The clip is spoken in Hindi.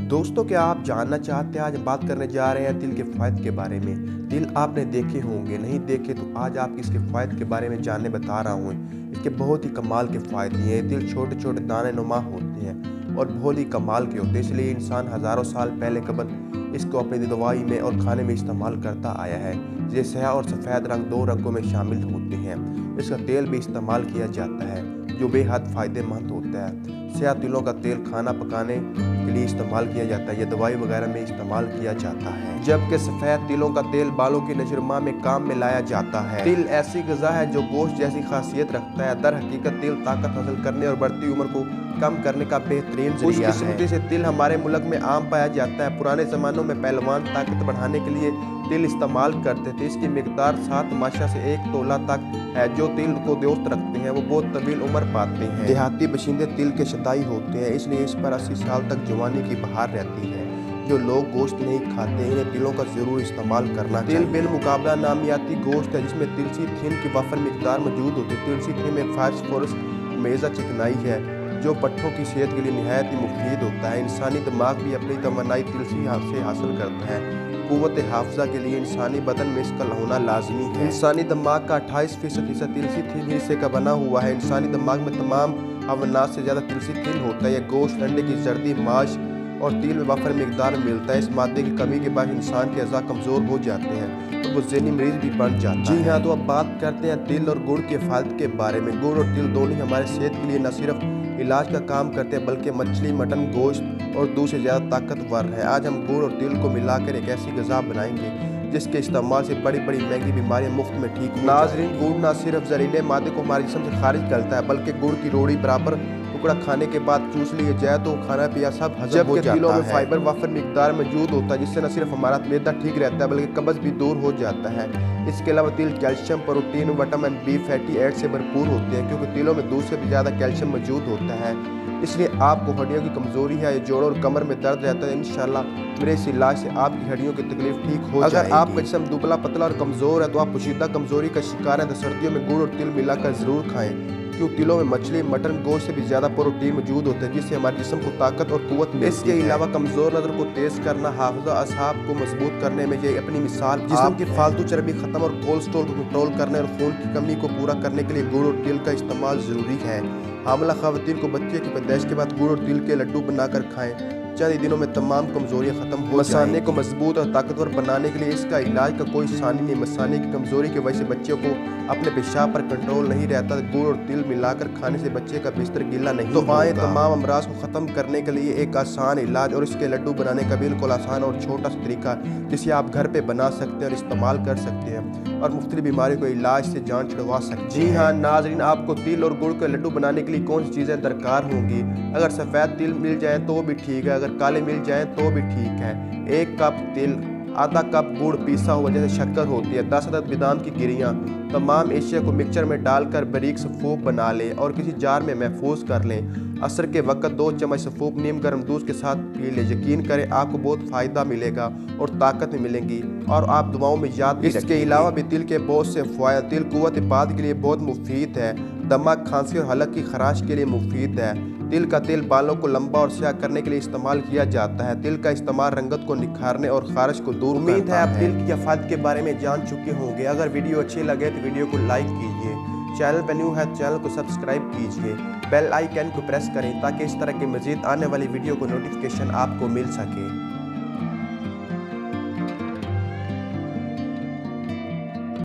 दोस्तों, क्या आप जानना चाहते हैं? आज हम बात करने जा रहे हैं तिल के फ़ायदे के बारे में। तिल आपने देखे होंगे, नहीं देखे तो आज आपको इसके फ़ायदे के बारे में जानने बता रहा हूँ। इसके बहुत ही कमाल के फ़ायदे हैं। तिल छोटे छोटे दाने नुमा होते हैं और बहुत ही कमाल के होते हैं, इसलिए इंसान हज़ारों साल पहले कबल इसको अपनी दवाई में और खाने में इस्तेमाल करता आया है। ये स्याह और सफ़ेद रंग दो रंगों में शामिल होते हैं। इसका तेल भी इस्तेमाल किया जाता है जो बेहद फ़ायदेमंद होता है। स्याह तिलों का तेल खाना पकाने के लिए इस्तेमाल किया जाता है, यह दवाई वगैरह में इस्तेमाल किया जाता है, जबकि सफ़ेद तिलों का तेल बालों की नजरमा में काम में लाया जाता है। तिल ऐसी ग़िज़ा है जो गोश्त जैसी खासियत रखता है। दर हकीकत तिल ताकत हासिल करने और बढ़ती उम्र को कम करने का बेहतरीन ज़रिया है। खुशकिस्मती से तिल हमारे मुल्क में आम पाया जाता है। पुराने ज़मानों में पहलवान ताकत बढ़ाने के लिए तिल इस्तेमाल करते थे। इसकी मिकदार 7 माशा से 1 तोला तक है। जो तिल को दोस्त रखते हैं वो बहुत तवील उम्र पाते हैं। देहाती बशिंदे तिल के शदाई होते हैं, इसलिए इस पर 80 साल तक जवानी की बहार रहती है। जो लोग गोश्त नहीं खाते इन्हें तिलों का जरूर इस्तेमाल करना चाहिए। तिल बिल मुकाबला नामियाती गोश्त है जिसमें तिलसी थिन की वफर मिकदार मौजूद होती है। तिलसी थिन में फास्फोरस मेज़ा चिकनाई है जो पट्ठों की सेहत के लिए निहायत ही मुफीद होता है। इंसानी दिमाग भी अपनी तमन्नाई तिलसी से हासिल करता है। क़ुव्वत हाफ़ज़ा के लिए इंसानी बदन में इसका होना लाजमी है। इंसानी दिमाग का 28% हिस्सा तिलसी थिन हिस्से का बना हुआ है। इंसानी दिमाग में तमाम अवनास से ज़्यादा तिलसी थिन होता है। यह गोश्त, अंडे की जर्दी, मांस और तिल में वफर मिकदार में मिलता है। इस मादे की कमी के बाद इंसान के अज़ा कमज़ोर हो जाते हैं तो वो ज़हनी मरीज भी बन जाता है। जी हाँ, तो अब बात करते हैं तिल और गुड़ के फ़ायदे के बारे में। गुड़ और तिल दोनों ही हमारे सेहत के लिए न सिर्फ इलाज का काम करते हैं बल्कि मछली, मटन, गोश्त और दूध से ज़्यादा ताकतवर है। आज हम गुड़ और तिल को मिलाकर एक ऐसी ग़िज़ा बनाएंगे जिसके इस्तेमाल से बड़ी बड़ी महंगी बीमारियां मुफ्त में ठीक हो। नाज़रीन, गुड़ न सिर्फ जहरीले मादे को हमारे जिस्म से खारिज करता है बल्कि गुड़ की रोड़ी बराबर टुकड़ा खाने के बाद चूस लिया जाए तो खाना पिया सब हजम हो जाता है। तिलों में फाइबर वफर मिकदार मौजूद होता है जिससे न सिर्फ हमारा मैदा ठीक रहता है बल्कि कब्ज़ भी दूर हो जाता है। इसके अलावा तिल calcium, protein, vitamin B, fatty acid से भरपूर होते हैं क्योंकि तिलों में दूध से भी ज़्यादा कैल्शियम मौजूद होता है। इसलिए आपको हड्डियों की कमज़ोरी है या जोड़ों और कमर में दर्द रहता है, इंशाल्लाह मेरे इस इलाज से आपकी हड्डियों की तकलीफ ठीक हो जाएगी। अगर आपका जिस्म दुबला पतला और कमज़ोर है तो आप पोशीदा कमज़ोरी का शिकार हैं तो सर्दियों में गुड़ और तिल मिलाकर ज़रूर खाएं क्योंकि तिलों में मछली, मटन, गोश्त से भी ज़्यादा प्रोटीन मौजूद होता है जिससे हमारे जिस्म को ताकत और कुव्वत मिलती है। इसके अलावा कमज़ोर नज़र को तेज़ करना, हाफ़ज़ा असाब को मजबूत करने में ये अपनी मिसाल। जिस्म की फालतू चर्बी खत्म और कोलेस्ट्रॉल को कंट्रोल करने और खून की कमी को पूरा करने के लिए गुड़ और तिल का इस्तेमाल ज़रूरी है। हामिला ख़वातीन को बच्चे की पैदाइश के बाद गुड़ और तिल के लड्डू बनाकर खाएं। चंद ही दिनों में तमाम कमजोरियां खत्म हो जाएंगी। मसाने को मजबूत और ताकतवर बनाने के लिए इसका इलाज का कोई सानी नहीं। मसाने की कमजोरी की वजह से बच्चों को अपने पेशाब पर कंट्रोल नहीं रहता। गुड़ और तिल मिलाकर खाने से बच्चे का बिस्तर गीला नहीं तो आए तमाम अमराज को ख़त्म करने के लिए एक आसान इलाज और इसके लड्डू बनाने का बिल्कुल आसान और छोटा सा तरीका जिसे आप घर पे बना सकते हैं और इस्तेमाल कर सकते हैं और मुख्तलिफ बीमारियों को इलाज से जान छुड़वा सकते हैं। जी हाँ नाज़रीन, आपको तिल और गुड़ के लड्डू बनाने के लिए कौन सी चीज़ें दरकार होंगी? अगर सफ़ेद तिल मिल जाए तो भी ठीक है, अगर काले मिल जाए तो भी ठीक है। 1 कप तिल, आधा कप गुड़ पीसा हुआ जैसे शक्कर होती है, 10 अदद बादाम की गिरियाँ, तमाम एशिया को मिक्सचर में डालकर बारीक सफ़ूफ बना लें और किसी जार में महफूज कर लें। असर के वक्त 2 चम्मच सफ़ूफ नीम गर्म दूध के साथ पी लें। यकीन करें आपको बहुत फ़ायदा मिलेगा और ताकत भी मिलेंगी और आप दुआओं में याद भी रखेंगे। इसके अलावा भी तिल के बहुत से फ़ायदे। तिल कुव्वत बात के लिए बहुत मुफीद है, दमा, खांसी और हलक की खराश के लिए मुफीद है। तिल का तेल बालों को लंबा और स्याह करने के लिए इस्तेमाल किया जाता है। तिल का इस्तेमाल रंगत को निखारने और खारिश को दूर करता है। उम्मीद है आप तिल के फ़ायदे के बारे में जान चुके होंगे। अगर वीडियो अच्छी लगे तो वीडियो को लाइक कीजिए, चैनल पर न्यू है तो चैनल को सब्सक्राइब कीजिए, बेल आइकन को प्रेस करें ताकि इस तरह के मज़ीद आने वाली वीडियो को नोटिफिकेशन आपको मिल सके।